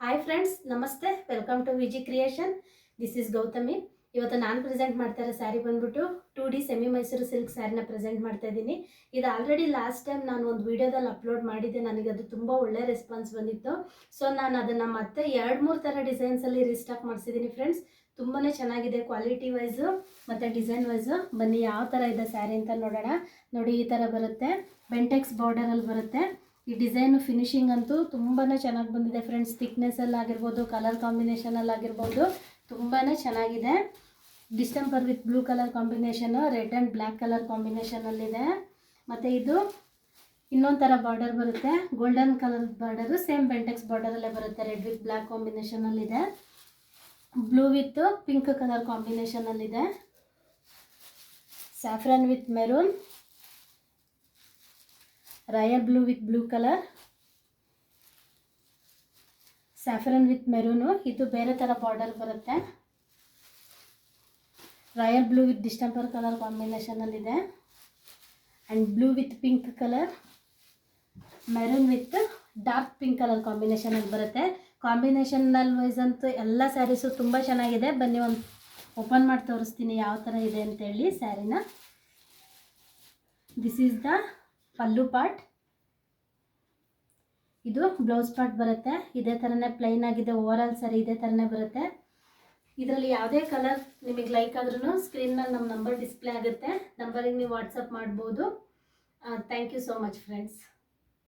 Hi friends, ನಮಸ್ತೆ. Welcome to Viji creation. This is Gautami. ಇವತ್ತು ನಾನು ಪ್ರೆಸೆಂಟ್ ಮಾಡ್ತಾ ಇರೋ ಸ್ಯಾರಿ ಬಂದ್ಬಿಟ್ಟು 2D ಸೆಮಿ ಮೈಸೂರು ಸಿಲ್ಕ್ ಸ್ಯಾರಿನ ಪ್ರೆಸೆಂಟ್ ಮಾಡ್ತಾ ಇದ್ದೀನಿ. ಇದು ಆಲ್ರೆಡಿ ಲಾಸ್ಟ್ ಟೈಮ್ ನಾನು ಒಂದು ವಿಡಿಯೋದಲ್ಲಿ ಅಪ್ಲೋಡ್ ಮಾಡಿದ್ದೆ. ನನಗೆ ಅದು ತುಂಬ ಒಳ್ಳೆ ರೆಸ್ಪಾನ್ಸ್ ಬಂದಿತ್ತು. ಸೊ ನಾನು ಅದನ್ನು ಮತ್ತೆ 2-3 ಥರ ಡಿಸೈನ್ಸಲ್ಲಿ ರೀಸ್ಟಾಕ್ ಮಾಡಿಸಿದ್ದೀನಿ ಫ್ರೆಂಡ್ಸ್. ತುಂಬಾ ಚೆನ್ನಾಗಿದೆ ಕ್ವಾಲಿಟಿ ವೈಸು ಮತ್ತು ಡಿಸೈನ್ ವೈಸು. ಬನ್ನಿ ಯಾವ ಥರ ಇದೆ ಸ್ಯಾರಿ ಅಂತ ನೋಡೋಣ. ನೋಡಿ, ಈ ಥರ ಬರುತ್ತೆ. ಬೆಂಟೆಕ್ಸ್ ಬಾರ್ಡರಲ್ಲಿ ಬರುತ್ತೆ. ಈ ಡಿಸೈನು ಫಿನಿಶಿಂಗ್ ಅಂತೂ ತುಂಬಾ ಚೆನ್ನಾಗಿ ಬಂದಿದೆ ಫ್ರೆಂಡ್ಸ್. ಥಿಕ್ನೆಸ್ಸಲ್ಲಿ ಆಗಿರ್ಬೋದು, ಕಲರ್ ಕಾಂಬಿನೇಷನಲ್ಲಿ ಆಗಿರ್ಬೋದು, ತುಂಬಾ ಚೆನ್ನಾಗಿದೆ. Distemper with blue colour combination, red and black colour ಕಾಂಬಿನೇಷನಲ್ಲಿದೆ. ಮತ್ತು ಇದು ಇನ್ನೊಂದು ಥರ ಬಾರ್ಡರ್ ಬರುತ್ತೆ, golden colour border. Same Bentex ಬಾರ್ಡರಲ್ಲೇ ಬರುತ್ತೆ. ರೆಡ್ ವಿತ್ ಬ್ಲ್ಯಾಕ್ ಕಾಂಬಿನೇಷನಲ್ಲಿದೆ. ಬ್ಲೂ ವಿತ್ ಪಿಂಕ್ ಕಲರ್ ಕಾಂಬಿನೇಷನಲ್ಲಿದೆ. Saffron with maroon, royal blue with blue colour, saffron with maroon. ಇದು ಬೇರೆ ಥರ ಬಾರ್ಡರ್ ಬರುತ್ತೆ. Royal blue with distemper colour ಕಾಂಬಿನೇಷನಲ್ಲಿದೆ. And blue with pink colour, maroon with dark pink colour ಕಾಂಬಿನೇಷನಲ್ಲಿ ಬರುತ್ತೆ. Combinational wise ಅಂತೂ ಎಲ್ಲ ಸ್ಯಾರೀಸು ತುಂಬ ಚೆನ್ನಾಗಿದೆ. ಬನ್ನಿ ಒಂದು ಓಪನ್ ಮಾಡಿ ತೋರಿಸ್ತೀನಿ ಯಾವ ಥರ ಇದೆ ಅಂತೇಳಿ ಸ್ಯಾರಿನ. This is the pallu part. ಇದು ಬ್ಲೌಸ್ ಪಾರ್ಟ್ ಬರುತ್ತೆ. ಇದೇ ಥರನೇ ಪ್ಲೈನ್ ಆಗಿದೆ. ಓವರಾಲ್ ಸ್ಯಾರಿ ಇದೇ ಥರನೇ ಬರುತ್ತೆ. ಇದರಲ್ಲಿ ಯಾವುದೇ ಕಲರ್ ನಿಮಗೆ ಲೈಕ್ ಆದ್ರೂ ಸ್ಕ್ರೀನ್ ಮೇಲೆ ನಮ್ಮ ನಂಬರ್ ಡಿಸ್ಪ್ಲೇ ಆಗುತ್ತೆ. ನಂಬರಿಗೆ ನೀವು ವಾಟ್ಸಪ್ ಮಾಡ್ಬೋದು. Thank you so much friends.